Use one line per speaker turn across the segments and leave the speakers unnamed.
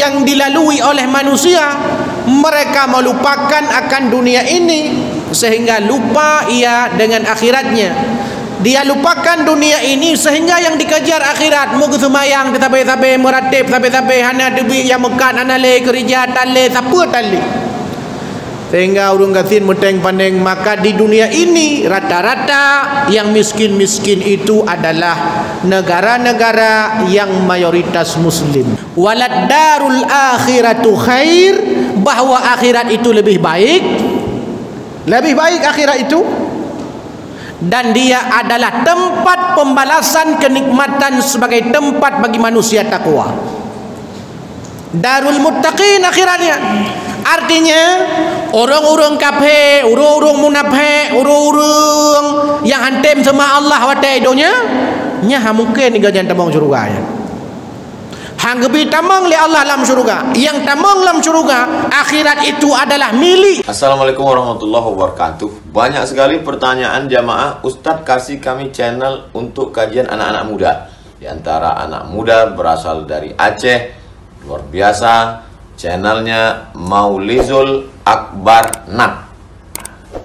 yang dilalui oleh manusia, mereka melupakan akan dunia ini sehingga lupa ia dengan akhiratnya. Dia lupakan dunia ini sehingga yang dikejar akhirat. Mau semayang tapi meratib tapi hana debi yang mekat anale kerja tale siapa tale. Sehingga urung gasin muteng pandeng, maka di dunia ini rata-rata yang miskin-miskin itu adalah negara-negara yang mayoritas muslim. Walad darul akhiratu khair, bahwa akhirat itu lebih baik akhirat itu, dan dia adalah tempat pembalasan kenikmatan sebagai tempat bagi manusia takwa. Darul muttaqin akhiratnya. Artinya orang-orang kafir, orang-orang munafik, orang-orang yang hantem sama Allah wa ta'ala nya mungkin ni gajan tamang syurga ya. Hang gebi tamang li Allah dalam syurga. Yang tamang dalam syurga, akhirat itu adalah milik.
Assalamualaikum warahmatullahi wabarakatuh. Banyak sekali pertanyaan jamaah, Ustadz kasih kami channel untuk kajian anak-anak muda. Di antara anak muda berasal dari Aceh, luar biasa. Channelnya Maulizul Akbar Nat.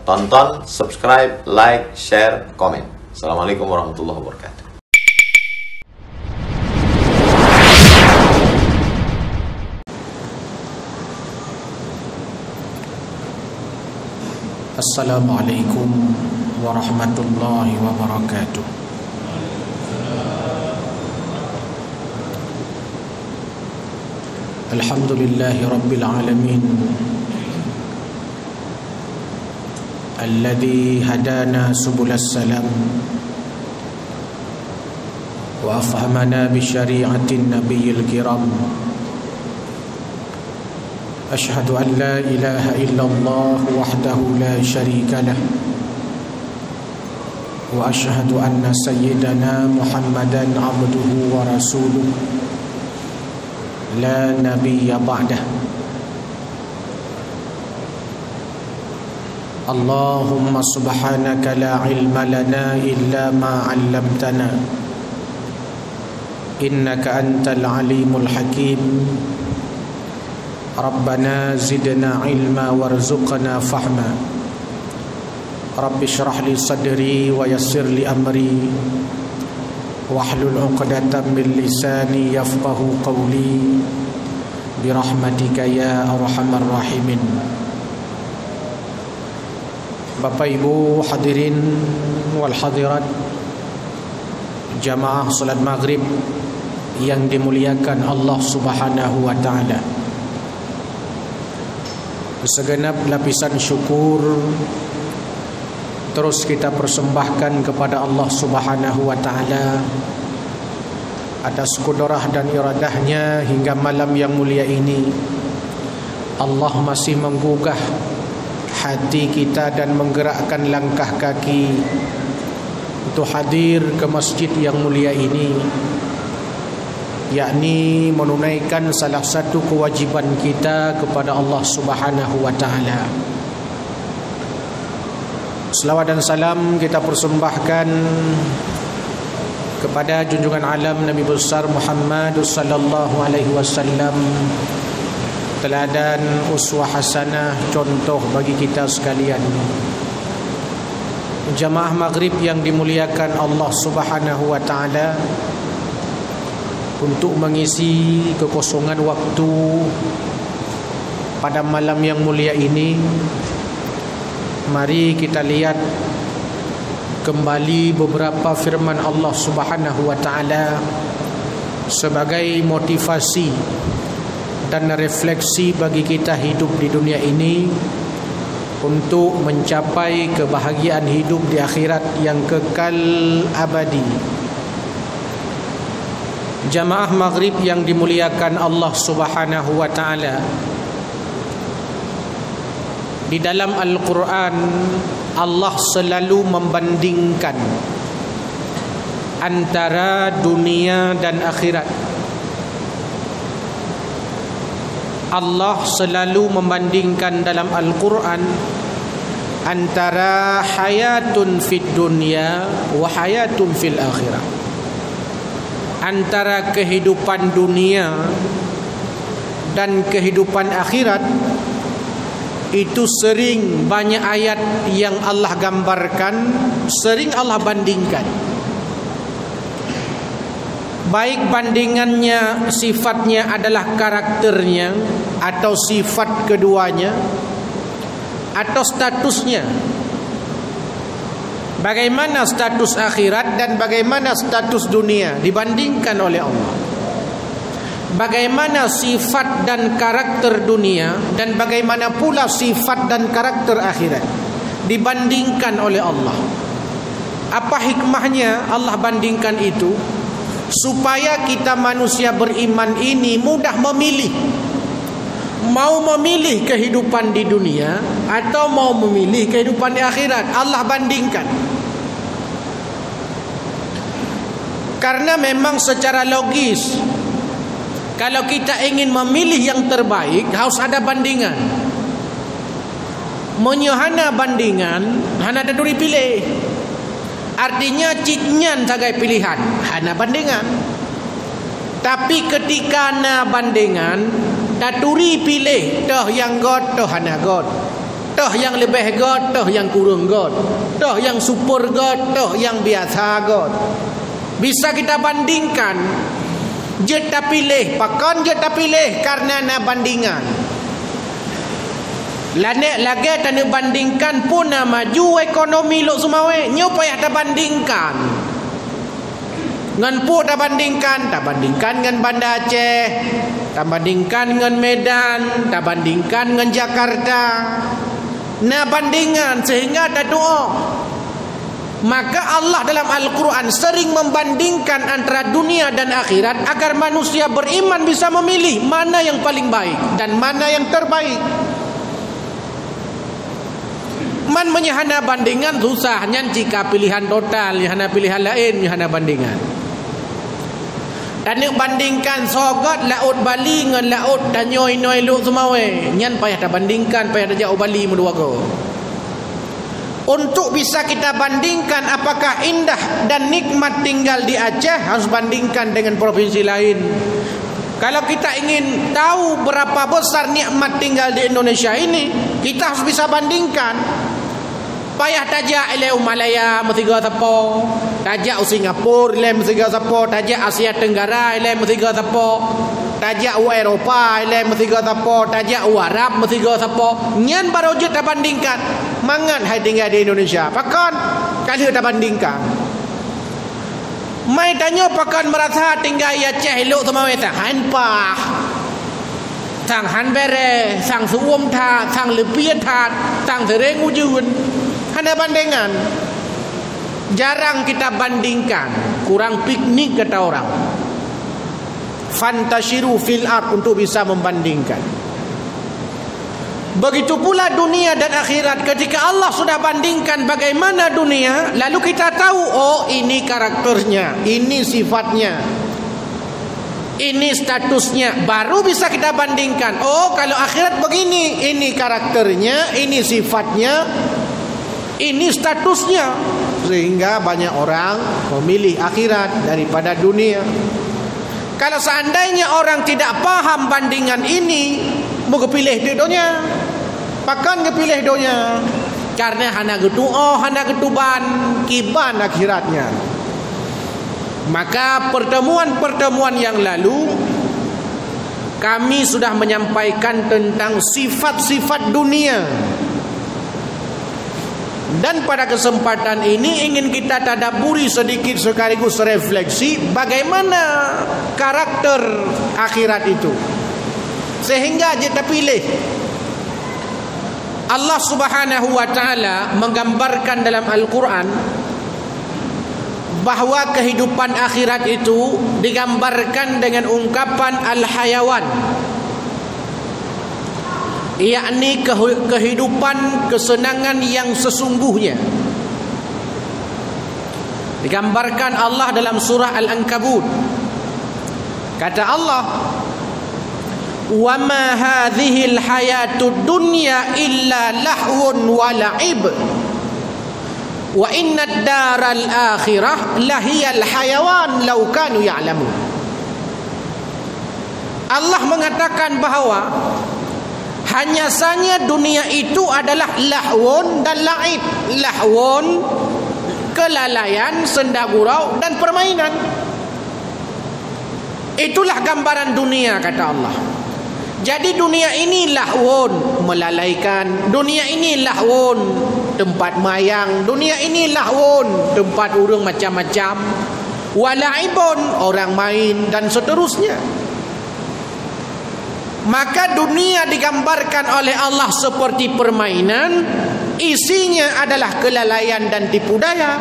Tonton, subscribe, like, share, komen. Assalamualaikum warahmatullahi wabarakatuh.
Assalamualaikum warahmatullahi wabarakatuh. Alhamdulillahi rabbil alamin, alladhi hadana subulas salam wa afhamana bi syari'atin nabiyil kiram. Ashhadu an la ilaha illallah wahdahu la syarika lah, wa ashhadu anna sayyidana Muhammadan abduhu wa rasuluh la nabiyya ba'dah. Allahumma subhanaka la ilma lana illa ma 'allamtana innaka antal alimul hakim. Rabbana zidna ilma warzuqna fahma. Rabbi shrah li sadri wa yassir li amri wahlul 'uqdatam min lisani yafqahu qawli birahmatika ya arhamar rahimin. Bapak Ibu hadirin wal hadirat, jamaah salat maghrib yang dimuliakan Allah Subhanahu wa taala. Segenap lapisan syukur terus kita persembahkan kepada Allah Subhanahu wa taala atas kudrah dan iradahnya hingga malam yang mulia ini. Allah masih menggugah hati kita dan menggerakkan langkah kaki untuk hadir ke masjid yang mulia ini, yakni menunaikan salah satu kewajiban kita kepada Allah Subhanahu wa taala. Selawat dan salam kita persembahkan kepada junjungan alam Nabi besar Muhammad sallallahu alaihi wasallam, teladan uswah hasanah, contoh bagi kita sekalian. Jamaah maghrib yang dimuliakan Allah Subhanahu wa taala, untuk mengisi kekosongan waktu pada malam yang mulia ini, mari kita lihat kembali beberapa firman Allah Subhanahu wa taala sebagai motivasi dan refleksi bagi kita hidup di dunia ini untuk mencapai kebahagiaan hidup di akhirat yang kekal abadi. Jamaah maghrib yang dimuliakan Allah Subhanahu wa taala, di dalam Al-Quran Allah selalu membandingkan antara dunia dan akhirat. Allah selalu membandingkan dalam Al-Quran antara hayatun fid dunya wa hayatun fil akhirah, antara kehidupan dunia dan kehidupan akhirat itu sering banyak ayat yang Allah gambarkan, sering Allah bandingkan. Baik bandingannya sifatnya adalah karakternya atau sifat keduanya atau statusnya. Bagaimana status akhirat dan bagaimana status dunia dibandingkan oleh Allah. Bagaimana sifat dan karakter dunia dan bagaimana pula sifat dan karakter akhirat dibandingkan oleh Allah. Apa hikmahnya Allah bandingkan itu? Supaya kita manusia beriman ini mudah memilih. Mau memilih kehidupan di dunia atau mau memilih kehidupan di akhirat. Allah bandingkan. Karena memang secara logis, kalau kita ingin memilih yang terbaik, harus ada bandingan. Menyahana bandingan, hana ada duri pilih. Artinya ciknyan sebagai pilihan, hana bandingan. Tapi ketika na bandingan, daturi pilih, toh yang god, toh hana god. Toh yang lebih god, toh yang kurang god. Toh yang super god, toh yang biasa god. Bisa kita bandingkan. Jeta pilih, pakon jeta pilih karena na bandingan. Lanek lagi tak bandingkan pun na maju ekonomi lok sumawe. Nyo payah tak bandingkan. Ngan pu tak bandingkan ngan Banda Aceh, tak bandingkan ngan Medan, tak bandingkan ngan Jakarta. Na bandingan sehingga ada doa. Maka Allah dalam Al-Quran sering membandingkan antara dunia dan akhirat agar manusia beriman bisa memilih mana yang paling baik dan mana yang terbaik. Man menyahana bandingan susah, nyan jika pilihan total, nyahana pilihan lain, nyahana bandingan. Dan bandingkan sogot laut Bali dengan laut Tanyoy Noi Luk Sumawe, nyan payah tak bandingkan, payah tak jauh Bali mendua go. Untuk bisa kita bandingkan apakah indah dan nikmat tinggal di Aceh, harus bandingkan dengan provinsi lain. Kalau kita ingin tahu berapa besar nikmat tinggal di Indonesia ini, kita harus bisa bandingkan. Payah tajak ilai Malaya mestiga tapo, tajak Singapura ilai mestiga tapo, tajak Asia Tenggara ilai mestiga tapo, tajak Eropah ilai mestiga tapo, tajak Arab mestiga tapo. Nyan baru je tak bandingkan. Mangan hai tinggal di Indonesia. Pakon kali tak bandingkan. Mai tanya pakon merasa tinggal ya Aceh elok semua tak hanpah. Sang han bere, sang suwom tha, sang lepien tha, sang sereng ujun. Hanya bandingan. Jarang kita bandingkan. Kurang piknik kata orang. Fantashiru fil ard untuk bisa membandingkan. Begitu pula dunia dan akhirat. Ketika Allah sudah bandingkan bagaimana dunia, lalu kita tahu, oh ini karakternya, ini sifatnya, ini statusnya. Baru bisa kita bandingkan. Oh kalau akhirat begini, ini karakternya, ini sifatnya, ini statusnya. Sehingga banyak orang memilih akhirat daripada dunia. Kalau seandainya orang tidak paham bandingan ini, mau kepilih di dunia, pakan kepilih dunia. Karena hana getu hana getuban kiban akhiratnya. Maka pertemuan-pertemuan yang lalu kami sudah menyampaikan tentang sifat-sifat dunia. Dan pada kesempatan ini ingin kita tadabburi sedikit sekaligus refleksi bagaimana karakter akhirat itu. Sehingga kita pilih. Allah Subhanahu wa taala menggambarkan dalam Al-Quran bahwa kehidupan akhirat itu digambarkan dengan ungkapan al-hayawan, yakni kehidupan kesenangan yang sesungguhnya. Digambarkan Allah dalam surah Al-Ankabut. Kata Allah, wa ma hadhihi al-hayatud dunya illa lahwun wa la'ib wa inna ad-daral akhirah lahiyal hayawan law kanu ya'lamun. Allah mengatakan bahawa hanya saja dunia itu adalah lahwun dan la'ib. Lahwun, kelalaian, senda gurau dan permainan. Itulah gambaran dunia, kata Allah. Jadi dunia ini lahwun, melalaikan. Dunia ini lahwun, tempat mayang. Dunia ini lahwun, tempat urang macam-macam. Wala'ibun, orang main dan seterusnya. Maka dunia digambarkan oleh Allah seperti permainan, isinya adalah kelalaian dan tipu daya.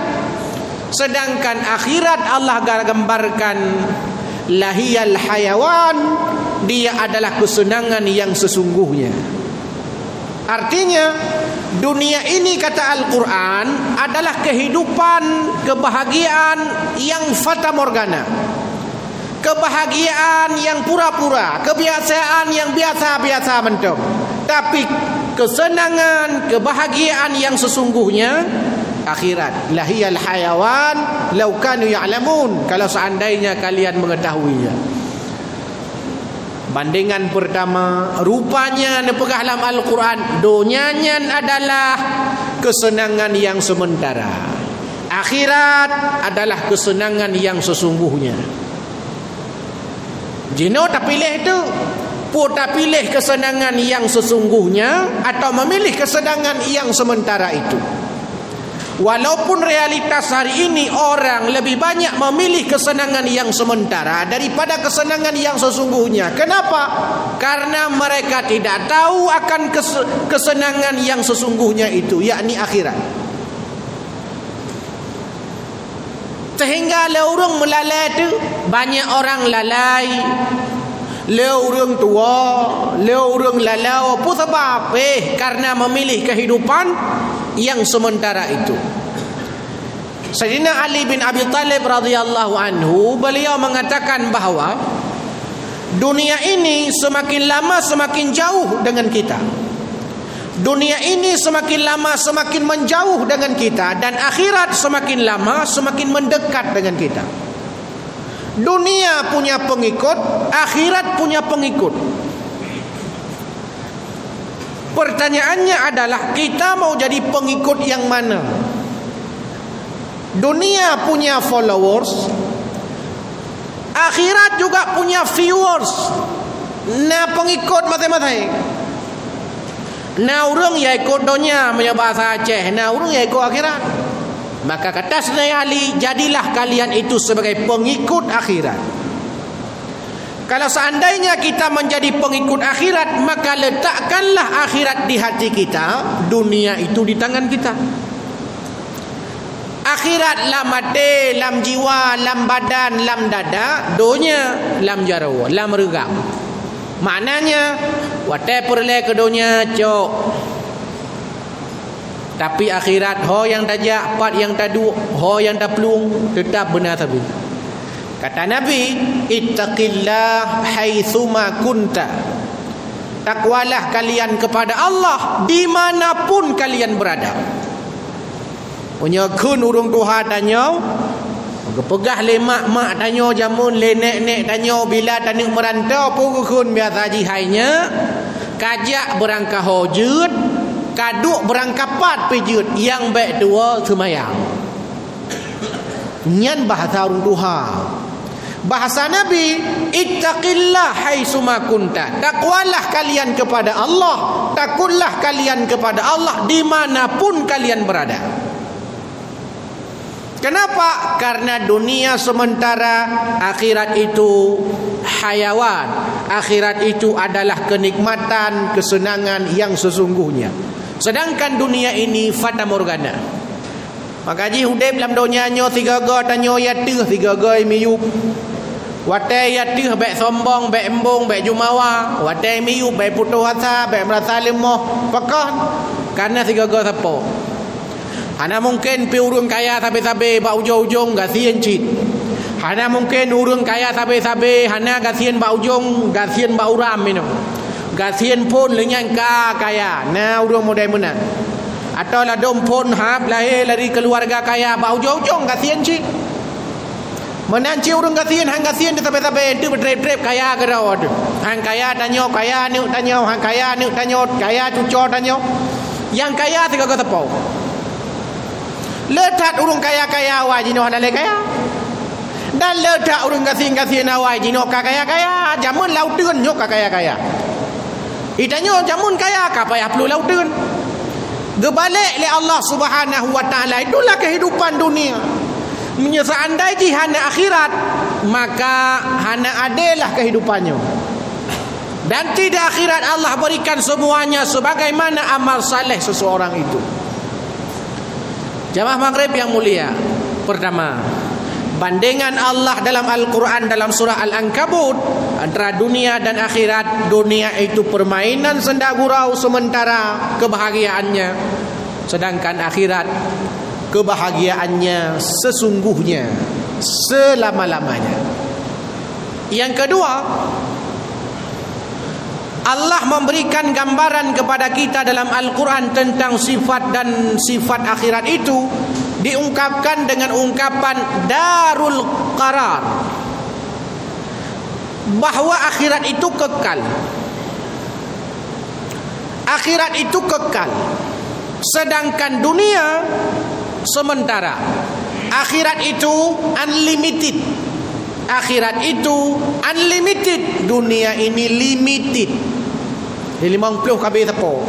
Sedangkan akhirat Allah gambarkan lahiyal hayawan, dia adalah kesenangan yang sesungguhnya. Artinya dunia ini, kata Al-Quran, adalah kehidupan, kebahagiaan yang fata morgana, kebahagiaan yang pura-pura, kebiasaan yang biasa-biasa mentok. Tapi kesenangan, kebahagiaan yang sesungguhnya akhirat. Lahiyal hayawan law kanu ya'lamun, kalau seandainya kalian mengetahuinya. Bandingan pertama, rupanya nepegah dalam Al-Quran, dunianya adalah kesenangan yang sementara, akhirat adalah kesenangan yang sesungguhnya. Jino tak pilih itu, pun tak pilih kesenangan yang sesungguhnya atau memilih kesenangan yang sementara itu. Walaupun realitas hari ini orang lebih banyak memilih kesenangan yang sementara daripada kesenangan yang sesungguhnya. Kenapa? Karena mereka tidak tahu akan kesenangan yang sesungguhnya itu, yakni akhirat. Sehingga orang melalai itu, banyak orang lalai. Orang tua, orang lalau, apa sebab? Karena memilih kehidupan yang sementara itu. Sayyidina Ali bin Abi Thalib radhiyallahu anhu, beliau mengatakan bahawa dunia ini semakin lama semakin jauh dengan kita. Dunia ini semakin lama semakin menjauh dengan kita, dan akhirat semakin lama semakin mendekat dengan kita. Dunia punya pengikut, akhirat punya pengikut. Pertanyaannya adalah, kita mau jadi pengikut yang mana? Dunia punya followers, akhirat juga punya viewers. Nah, pengikut masing-masing. Nah, orang yang ikut dunia punya bahasa Aceh, nah orang yang ikut akhirat. Maka kata Sayyidina Ali, jadilah kalian itu sebagai pengikut akhirat. Kalau seandainya kita menjadi pengikut akhirat, maka letakkanlah akhirat di hati kita, dunia itu di tangan kita. Akhirat lam hati, lam jiwa, lam badan, lam dada, dunia lam jarawa, lam regam. Maknanya, watai perle ke dunia cok. Tapi akhirat, ho yang tajak, pat yang tadu, ho yang tak pelung, tetap benar tapi. Kata Nabi, ittaqillah haitsuma kunta. Takwalah kalian kepada Allah dimanapun kalian berada. Punya kun urung Tuhan tanya, pegah le mak tanya jamun, le nek tanya bila tanik merantau pun kun biasa jihainya, kajak berangkah hojud, kaduk berangkapat pejut, yang baik dua semayang. Nyan bahasa urung Tuhan. Bahasa Nabi, ittaqillah haitsuma kunta. Takwalah kalian kepada Allah, takutlah kalian kepada Allah dimanapun kalian berada. Kenapa? Karena dunia sementara, akhirat itu hayawan. Akhirat itu adalah kenikmatan, kesenangan yang sesungguhnya. Sedangkan dunia ini fata morgana. Maka ji hudep dalam dunianya tiga ga tanyo yatih, tiga ga miyup. Watai yatih baik sombong, baik embung, baik jumawa. Watai miyup baik putus asa, baik merasa lemah. Pakah? Karena tiga ga siapa? Hana mungkin pi urang kaya sabe-sabe ba ujung-ujung gasien cit. Hana mungkin urang kaya sabe-sabe hana gasien ba ujung, gasien ba uram mino. Gasien pun lenyan ka kaya. Nah urang modai mana? Atau lah dom pun hab lahir dari keluarga kaya ba ujung-ujung gasien cit. Menanci urang gasian hang gasian di tabe-tabe itu bertrep-trep kaya ke rawat. Hang kaya tanyo kaya ni tanyo hang kaya ni tanyo kaya cuco tanyo. Yang kaya tiga kata pau. Letak urang kaya-kaya awak jino handale kaya. Dan letak urang gasian-gasian awak jino kaya-kaya. Jamun lauteun nyok kaya-kaya. Itanyo jamun kaya ka payah perlu lauteun. Gebalik oleh Allah Subhanahu wa taala, itulah kehidupan dunia. Seandainya hana akhirat, maka hana adalah kehidupannya. Dan tidak akhirat Allah berikan semuanya sebagaimana amal saleh seseorang itu. Jamaah maghrib yang mulia, pertama, bandingan Allah dalam Al-Quran dalam surah Al-Ankabut antara dunia dan akhirat. Dunia itu permainan senda gurau sementara kebahagiaannya, sedangkan akhirat kebahagiaannya sesungguhnya selama-lamanya. Yang kedua, Allah memberikan gambaran kepada kita dalam Al-Quran tentang sifat dan sifat akhirat itu diungkapkan dengan ungkapan darul qarar, bahwa akhirat itu kekal. Akhirat itu kekal, sedangkan dunia sementara. Akhirat itu unlimited. Akhirat itu unlimited. Dunia ini limited. 50 kali tepo.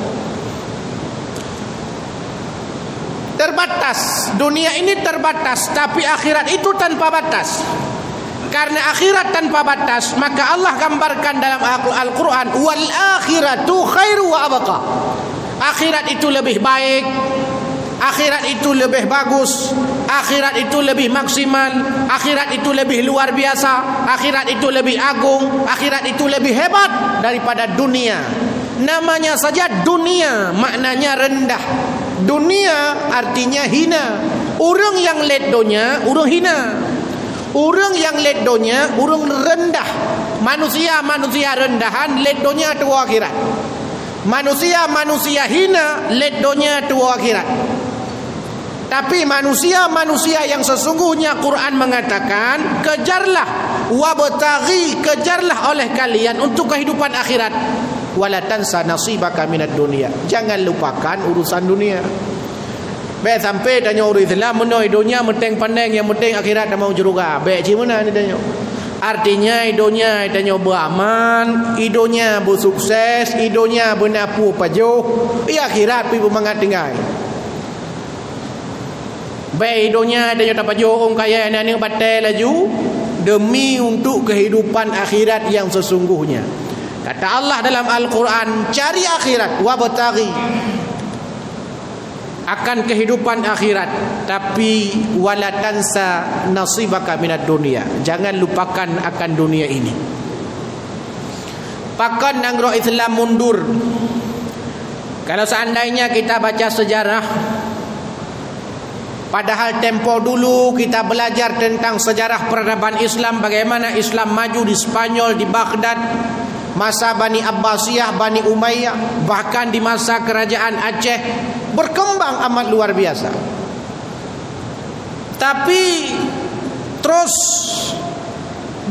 Terbatas. Dunia ini terbatas, tapi akhirat itu tanpa batas. Karena akhirat tanpa batas, maka Allah gambarkan dalam Al-Quran, wal akhiratu khairu wa abqa. Akhirat itu lebih baik, akhirat itu lebih bagus, akhirat itu lebih maksimal, akhirat itu lebih luar biasa, akhirat itu lebih agung, akhirat itu lebih hebat daripada dunia. Namanya saja dunia, maknanya rendah. Dunia artinya hina. Orang yang ledonya, orang hina. Orang yang ledonya, orang rendah. Manusia rendahan, ledonya tua akhirat. Manusia hina, ledonya tua akhirat. Tapi manusia yang sesungguhnya, Quran mengatakan, kejarlah wabtaghi, kejarlah oleh kalian untuk kehidupan akhirat. Wala tansa nasibaka minad dunia. Jangan lupakan urusan dunia. Baik sampai tanya orang Islam, menoi dunia menteng pandang, yang penting akhirat dah mau juruga. Baik cimana ni tanya. Artinya idonya tanya beraman, idonya bersukses, idonya benapu pajuh, akhirat pi bermangat tinggal. Baik idonya tanya tak pajuh orang kaya ni batal laju demi untuk kehidupan akhirat yang sesungguhnya. Kata Allah dalam Al-Quran, cari akhirat wabtaghi, akan kehidupan akhirat, tapi wala tansa nasibaka minad dunia. Jangan lupakan akan dunia ini. Pakan nanggro Islam mundur. Kalau seandainya kita baca sejarah, padahal tempo dulu kita belajar tentang sejarah peradaban Islam, bagaimana Islam maju di Spanyol, di Baghdad, masa Bani Abbasiyah, Bani Umayyah, bahkan di masa kerajaan Aceh, berkembang amat luar biasa. Tapi terus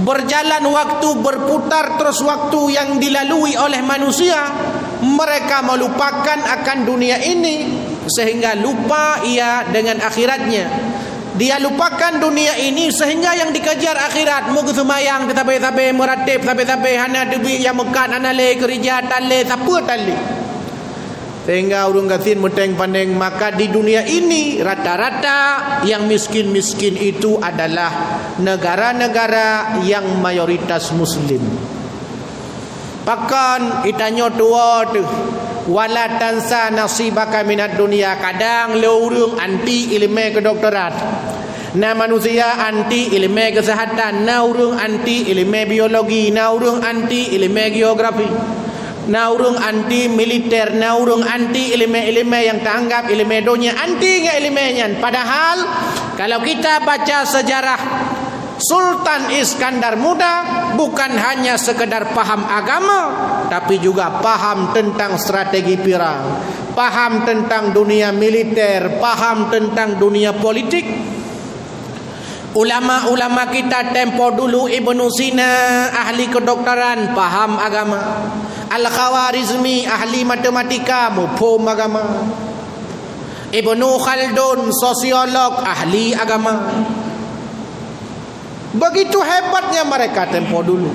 berjalan waktu, berputar terus waktu yang dilalui oleh manusia, mereka melupakan akan dunia ini sehingga lupa ia dengan akhiratnya. Dia lupakan dunia ini sehingga yang dikejar akhirat. Muka semayang tetapi meratib tetapi hana debi yang mekat anale kerja tale siapa tale. Sehingga urung gasin meteng pandeng, maka di dunia ini rata-rata yang miskin-miskin itu adalah negara-negara yang mayoritas muslim. Pakan itanyo tua tu wala tansa nasibaka minad dunia. Kadang leurung anti ilmu kedokteran, na manusia anti ilmu kesehatan, na urung anti ilmu biologi, na urung anti ilmu geografi, na urung anti militer, na urung anti ilmu-ilmu yang teranggap ilmu dunia, anti ke ilmunya. Padahal kalau kita baca sejarah Sultan Iskandar Muda, bukan hanya sekedar paham agama, tapi juga paham tentang strategi perang, paham tentang dunia militer, paham tentang dunia politik. Ulama-ulama kita tempo dulu, Ibnu Sina ahli kedokteran, paham agama. Al-Khawarizmi ahli matematika, mufhum agama. Ibnu Khaldun sosiolog ahli agama. Begitu hebatnya mereka tempo dulu.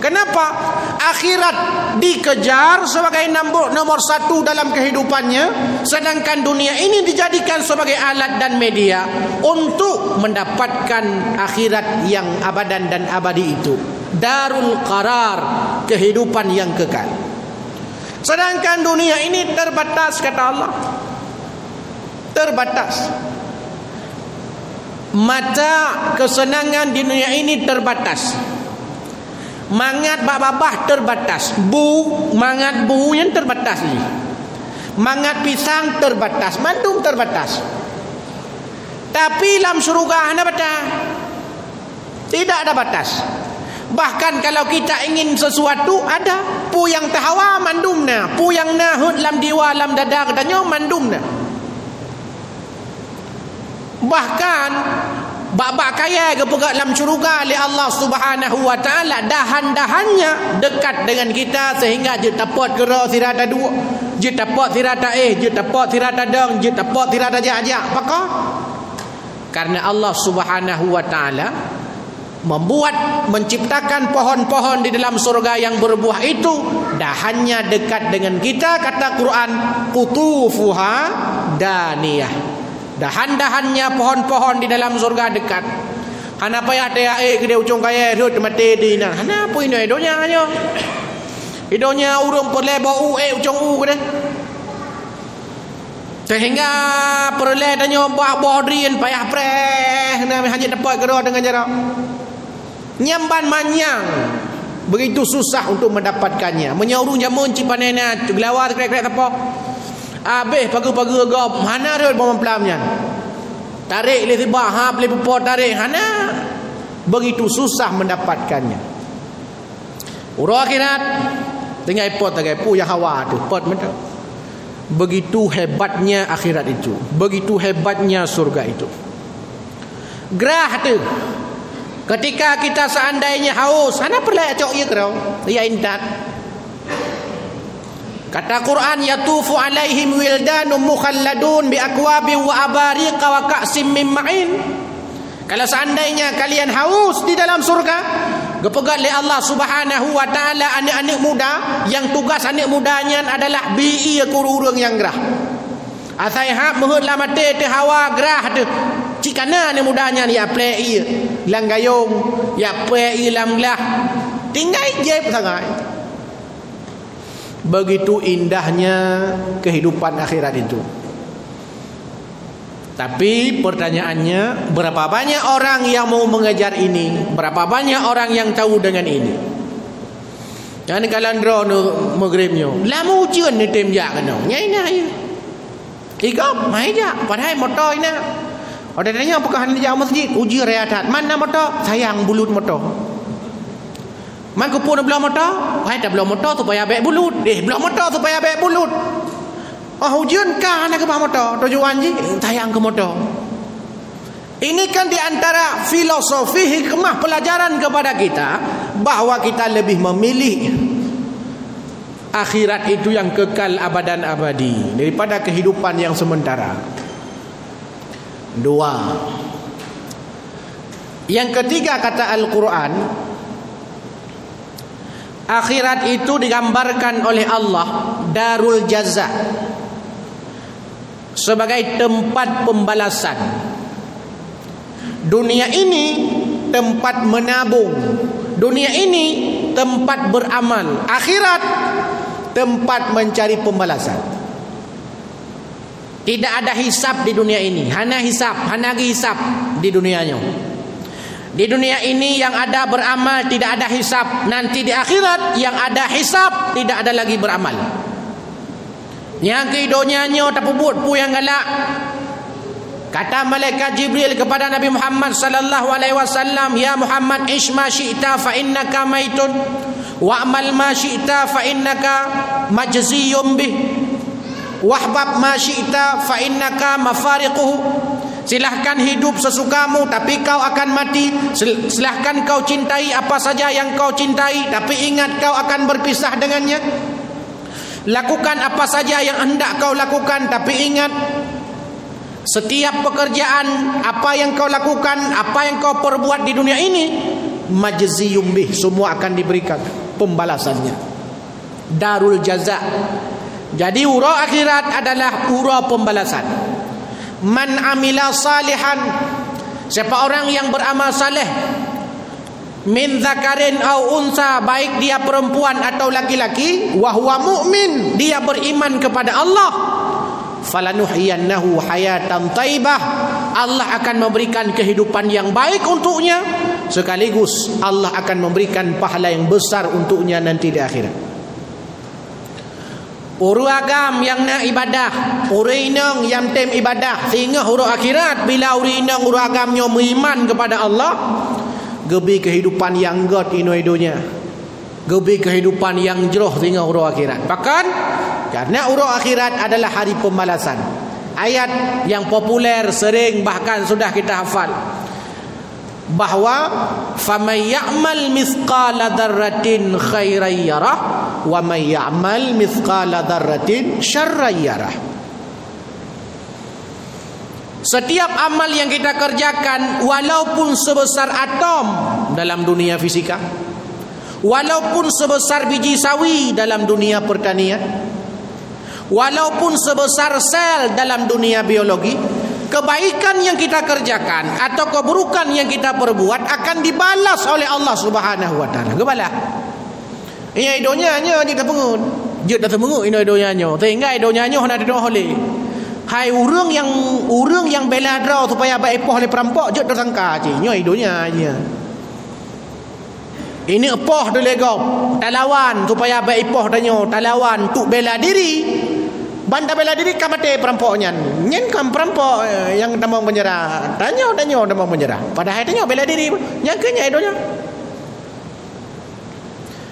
Kenapa? Akhirat dikejar sebagai nomor satu dalam kehidupannya, sedangkan dunia ini dijadikan sebagai alat dan media untuk mendapatkan akhirat yang abadan dan abadi itu. Darul qarar, kehidupan yang kekal. Sedangkan dunia ini terbatas, kata Allah. Terbatas. Mata kesenangan di dunia ini terbatas. Mangat babah terbatas. Mangat bu yang terbatas ni. Mangat pisang terbatas. Mandum terbatas. Tapi dalam surga ada batas. Tidak ada batas. Bahkan kalau kita ingin sesuatu, ada pu yang tahawa mandumna, pu yang nahud lam diwa lam dada katanya mandumna. Bahkan babak kaya ke pegat dalam syurga oleh Allah Subhanahu wa taala, dahan-dahannya dekat dengan kita sehingga je tapot gera sirata dua, je tapot sirata je tapot sirata dang, je tapot sirata ajak. Apakah? Karena Allah Subhanahu wa taala menciptakan pohon-pohon di dalam surga yang berbuah itu, dahannya dekat dengan kita, kata Quran, qutufuha daniyah. Dahan-dahannya pohon-pohon di dalam surga dekat. Hana payah dia gede ucung kaya rut mati di na. Hana apa ini idonya aja. Idonya urung perlebo ucung gede. Sehingga perle tanya buah drin payah preh na hanya dapat gero dengan jarak. Nyamban manyang. Begitu susah untuk mendapatkannya. Menyaurung jamun cipanena gelawar krek-krek apa. Habis pagi-pagi gop mana dia pelan-pelannya. Tarik le tiba ha boleh pupot tarik hana. Begitu susah mendapatkannya. Urang akhirat tinggal pot tagai pu yang hawa tu pot mendak. Begitu hebatnya akhirat itu. Begitu hebatnya surga itu. Gerah tu. Ketika kita seandainya haus, hana perlu cok ye kerau. Ya indat. Kata Quran, yatufu alaihim wildanum mukhalladun bi akwabin wa abariqa wa ka'sim min ma'in. Kalau seandainya kalian haus di dalam surga, gepegat oleh Allah Subhanahu wa taala anak-anak muda yang tugas anak mudanya adalah bi'i kururung yang gerah. Asai hak mehut la mate te hawa gerah tu. Cikana anak mudanya ya plei lang gayung, ya plei lam lah. Tinggal je sangat. Begitu indahnya kehidupan akhirat itu. Tapi pertanyaannya, berapa banyak orang yang mau mengejar ini? Berapa banyak orang yang tahu dengan ini? Jangan kalian draw maghribnya. Lama ujian ni tem jak kena. Nyai na ya. Ikap mai jak padahal motor ina. Ada tanya apakah hendak jak masjid? Uji riadat. Mana motor? Sayang bulut motor. Man kupun belah motor, hai tak belah motor supaya baik bulut. Belah motor supaya baik bulut. Hujan kah nak ke motor? Tujuan je tayang ke motor. Ini kan di antara filosofi hikmah pelajaran kepada kita bahawa kita lebih memilih akhirat itu yang kekal abadan abadi daripada kehidupan yang sementara. Dua. Yang ketiga kata Al-Quran, akhirat itu digambarkan oleh Allah darul jaza, sebagai tempat pembalasan. Dunia ini tempat menabung, dunia ini tempat beramal, akhirat tempat mencari pembalasan. Tidak ada hisab di dunia ini, hana hisab, hana hisab di dunianya. Di dunia ini yang ada beramal, tidak ada hisab. Nanti di akhirat yang ada hisab, tidak ada lagi beramal. Yang kidonyanya tapubut pu yang galak. Kata malaikat Jibril kepada Nabi Muhammad sallallahu alaihi wasallam, "Ya Muhammad, ish ma syi'ta fa innaka maitun wa amal ma syi'ta fa innaka majziyun bih. Wahbab ma syi'ta fa innaka mafariquhu." Silahkan hidup sesukamu, tapi kau akan mati. Silahkan kau cintai apa saja yang kau cintai, tapi ingat kau akan berpisah dengannya. Lakukan apa saja yang hendak kau lakukan, tapi ingat setiap pekerjaan, apa yang kau lakukan, apa yang kau perbuat di dunia ini, majziyum bih, semua akan diberikan pembalasannya. Darul jaza. Jadi urau akhirat adalah urau pembalasan. Man amila salihan, siapa orang yang beramal saleh, min zakarin au unsa, baik dia perempuan atau laki-laki, wa huwa mu'min, dia beriman kepada Allah, falanuhyiyannahu hayatan thayyibah, Allah akan memberikan kehidupan yang baik untuknya, sekaligus Allah akan memberikan pahala yang besar untuknya nanti di akhirat. Uru agam yang nak ibadah, uru inang yang tem ibadah, sehingga uru akhirat bila uru inang uru agamnya beriman kepada Allah, gebi kehidupan yang god ino idonya, gebi kehidupan yang jeroh sehingga uru akhirat. Bahkan karena uru akhirat adalah hari pembalasan. Ayat yang populer sering bahkan sudah kita hafal, bahwa faman ya'mal mithqala dzarratin khairan yarah wa man ya'mal mithqala dzarratin syarran yarah. Setiap amal yang kita kerjakan, walaupun sebesar atom dalam dunia fisika, walaupun sebesar biji sawi dalam dunia pertanian, walaupun sebesar sel dalam dunia biologi, kebaikan yang kita kerjakan atau keburukan yang kita perbuat akan dibalas oleh Allah Subhanahu wa taala. Kebalas. Ini idonya hanya dia tak pengut. Dia tak pengut ini idonya hanya. Sehingga idonya hanya hendak didoa oleh. Hai urang yang bela draw supaya baik oleh perampok, dia tersangka je. Nya idonya hanya. Ini epoh tu legau. Talawan supaya baik epoh tanya, talawan tu bela diri. Banda bela diri kamate perampoknya. Nyen kam perampok yang tambang penjara. Tanya tambang penjara. Padahal tanya bela diri. Nyakanya idonya.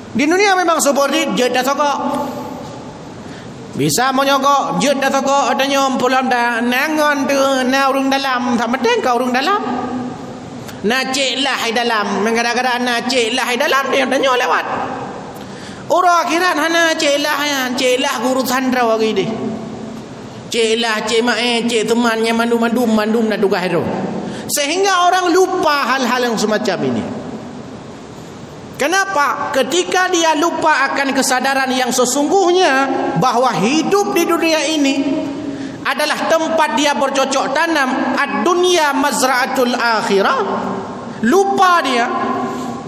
Di dunia memang seperti jet dah sokok. Bisa menyokok jet dah sokok, tanya pulang dah nangon tu na urung dalam, sama tengkau urung dalam. Na cek lah hai dalam, kadang-kadang na cek lah hai dalam dia tanya lewat. Orang akhirat hana cek lah guru sandra wagi dia. Cek lah, cek mae, cek temannya mandum nak tugas itu. Sehingga orang lupa hal-hal yang semacam ini. Kenapa? Ketika dia lupa akan kesadaran yang sesungguhnya bahwa hidup di dunia ini adalah tempat dia bercocok tanam, ad-dunya mazra'atul akhirah, lupa dia,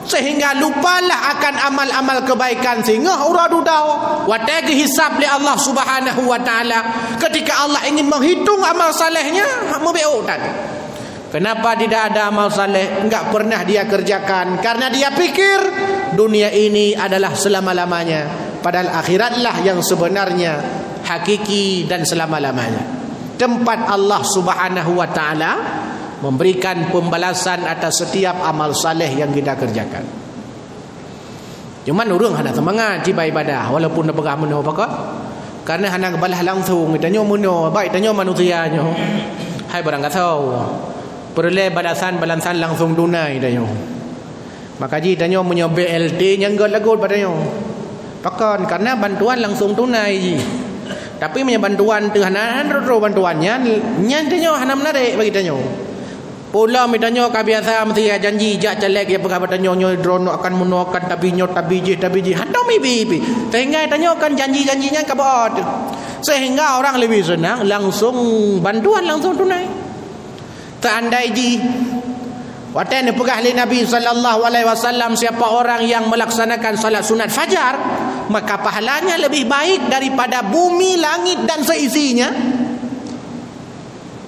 sehingga lupalah akan amal-amal kebaikan, sehingga uradu daw wa tagi hisab li Allah Subhanahu wa taala. Ketika Allah ingin menghitung amal salehnya, membeu tadi. Kenapa tidak ada amal saleh? Enggak pernah dia kerjakan karena dia pikir dunia ini adalah selama-lamanya, padahal akhiratlah yang sebenarnya hakiki dan selama-lamanya. Tempat Allah Subhanahu wa taala memberikan pembalasan atas setiap amal saleh yang kita kerjakan. Cuman urang hendak semangat cibai ibadah walaupun dah pegah meno pakot. Karena hendak balas langsung tanya meno, baik tanya manusianya. Hai barang tahu. Peroleh balasan langsung tunai tanya. Maka ji tanya punya BLT nyanggot lagu padanya. Pakon karena bantuan langsung tunai ji. Tapi punya bantuan tu hanan ro bantuannya nyan tanya hanam narik bagi tanya. Pula mitanya kabiasa mesti janji jak celek ya pegah bertanya nyo drone akan menuakan tapi ji handom ibi. Sehingga tanya kan janji-janjinya kabot. Sehingga orang lebih senang langsung bantuan langsung tunai. Seandai ji watan pegah oleh Nabi sallallahu alaihi wasallam, siapa orang yang melaksanakan salat sunat fajar maka pahalanya lebih baik daripada bumi, langit dan seisinya.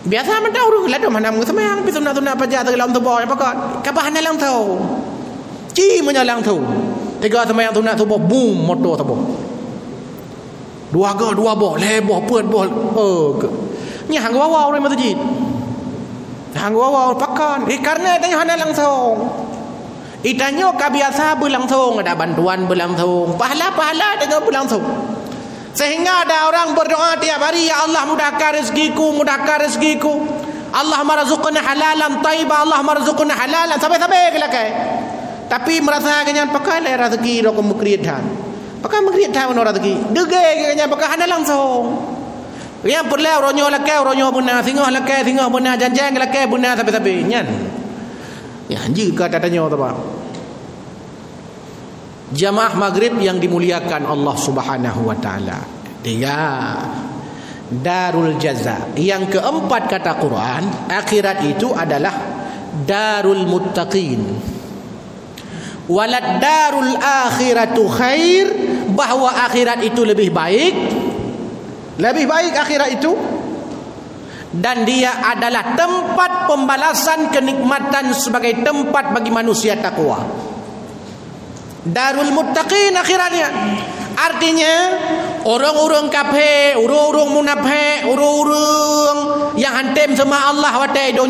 Biasa man tahu lah dom hanam sembahyang tapi sunat-sunat fajar dalam tubuh apa kau kabahan lang tahu. Ci menyalang tahu. Tiga sembahyang sunat tubuh boom motor tubuh. Dua boh leboh puat boh. Ni hang wow orang masjid. Hang wow pakan. Karena tanya hana langsung. Itanya kabiasa berlangsung, ada bantuan berlangsung, pahala dengan berlangsung. Sehingga ada orang berdoa tiap hari, ya Allah mudahkan rezekiku. Allah marzuqna halalan thayyibah, Allah marzuqna halalan sampai-sampai kelakai. Tapi merasa kenyang pakai rezeki ro kemukridan. Pakai mukridan ono rezeki. Dege kenyang pakai hana langsung. Yang perlu ronyo lakai ronyo buna singoh lakai singoh buna janjang lakai buna sampai-sampai nyan. Ya jika katanya apa? Jamaah maghrib yang dimuliakan Allah Subhanahu wa taala. Dia darul jaza. Yang keempat kata Quran, akhirat itu adalah darul muttaqin. Walad darul akhiratu khair, bahwa akhirat itu lebih baik. Lebih baik akhirat itu. Dan dia adalah tempat pembalasan kenikmatan sebagai tempat bagi manusia takwa. Darul muttaqin akhiratnya. Artinya orang-orang kafir, orang-orang munafik, orang-orang yang hantem sama Allah wa ta'ala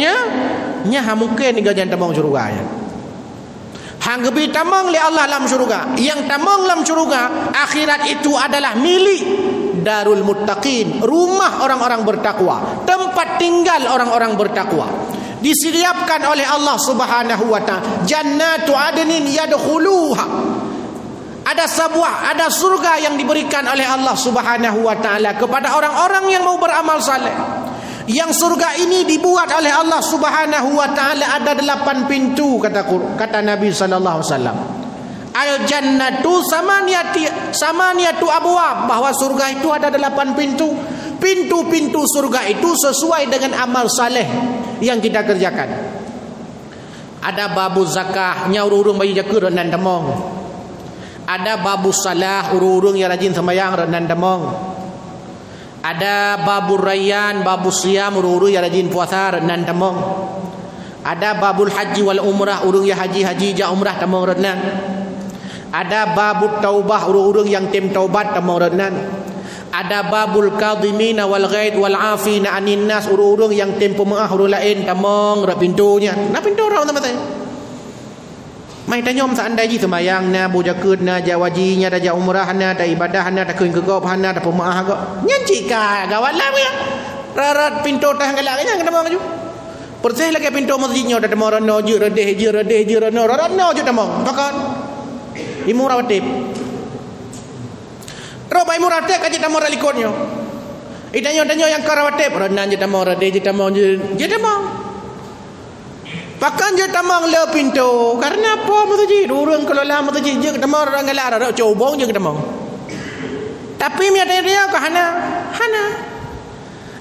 nya mungkin gajan tamang surga ya. Hang gebi tamang li Allah dalam surga. Yang tamang dalam surga, akhirat itu adalah milik darul muttaqin, rumah orang-orang bertakwa, tempat tinggal orang-orang bertakwa. Disediakan oleh Allah Subhanahu wa taala jannatu adnin yadkhuluha. Ada surga yang diberikan oleh Allah Subhanahu wa taala kepada orang-orang yang mau beramal saleh. Yang surga ini dibuat oleh Allah Subhanahu wa taala ada 8 pintu kata Nabi sallallahu alaihi wasallam. Al jannatu samaniyatu abwab, bahwa surga itu ada 8 pintu. Pintu-pintu surga itu sesuai dengan amal saleh yang kita kerjakan. Ada babu zakah, nya urung bayi jakur nan demong. Ada babu salah, urung yang rajin sembahyang nan demong. Ada babu rayyan, babu siyam, urung yang rajin puasa nan demong. Ada babul haji wal umrah, urung yang haji ja umrah demong nan. Ada babut taubah, urung yang tim taubat demong nan. Ada babul kadhimina wal ghaid wal afina anin nas, urung yang tim pemaaf urung lain demong ra pintunya. Nah pintu orang teman-teman. Mai tanyom seandainya sembahyang na bujakun na jawajinya da umrah na da ibadah na da keun kegop na da pemaah go nyanci ka gawat lah ya rarat pintu tah galaknya kena maju persih lagi pintu masjidnya da demor no je redeh no rarat no je demong pakan imu rawatib roba imu rawatib ka je demor likonnya idanyo yang karawatib ranan je demor redeh je demong pakan je tamang le pintu karena apa mesti urang kelola mesti je tamang orang galak ada cobong je tamang tapi miata dia ke hana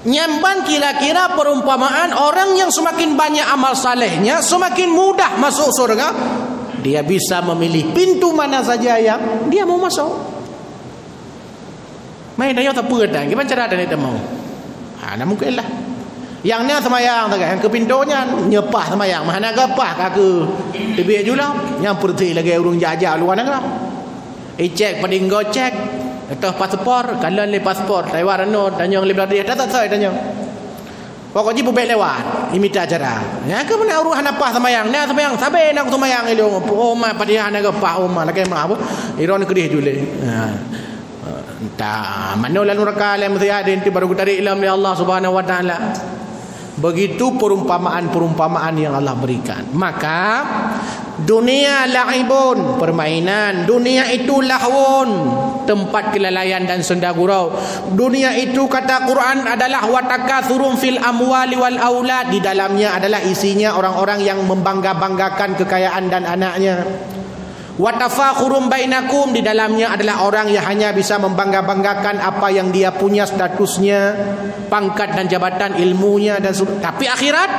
nyamban kira-kira perumpamaan orang yang semakin banyak amal salehnya semakin mudah masuk surga. Dia bisa memilih pintu mana saja yang dia mau masuk. Mai dayo tak pedang gimana cara dan itu mau hana mungkin lah. Yang ni semayang tak yang ke pintunya nyepah semayang mana gapah kaku tibik jula yang perti lagi urung jajah luar negara cek pading go cek atau paspor kalau le paspor lewat no tanya lebih dia tak saya tanya pokoknya bubek lewat imita acara ya ke mana urung hanapah semayang ni semayang sabe nak semayang ilo oma padia hana gapah oma lagi mah apa iron kedih jule entah mana lalu rakal yang mesti ada inti baru tarik ilmu Allah Subhanahu wa taala. Begitu perumpamaan yang Allah berikan. Maka dunia la'ibun, permainan. Dunia itu lahwun, tempat kelalaian dan senda gurau. Dunia itu kata Quran adalah watakathurun fil amwali wal aulad. Di dalamnya adalah isinya orang-orang yang membangga-banggakan kekayaan dan anaknya. Watafakhurum bainakum, di dalamnya adalah orang yang hanya bisa membangga-banggakan apa yang dia punya, statusnya, pangkat dan jabatan, ilmunya dan tapi akhirat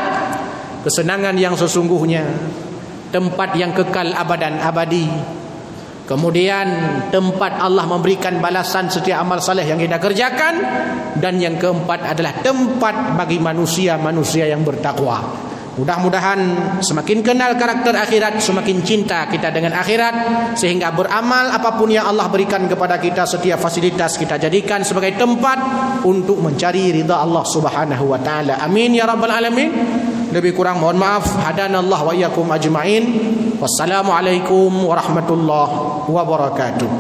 kesenangan yang sesungguhnya, tempat yang kekal abadan abadi. Kemudian tempat Allah memberikan balasan setiap amal saleh yang kita kerjakan, dan yang keempat adalah tempat bagi manusia yang bertakwa. Mudah-mudahan semakin kenal karakter akhirat, semakin cinta kita dengan akhirat, sehingga beramal apapun yang Allah berikan kepada kita, setiap fasilitas kita jadikan sebagai tempat untuk mencari ridha Allah Subhanahu wa taala. Amin ya rabbal alamin. Lebih kurang mohon maaf. Hadanallah wa iyyakum ajma'in. Wassalamualaikum warahmatullahi wabarakatuh.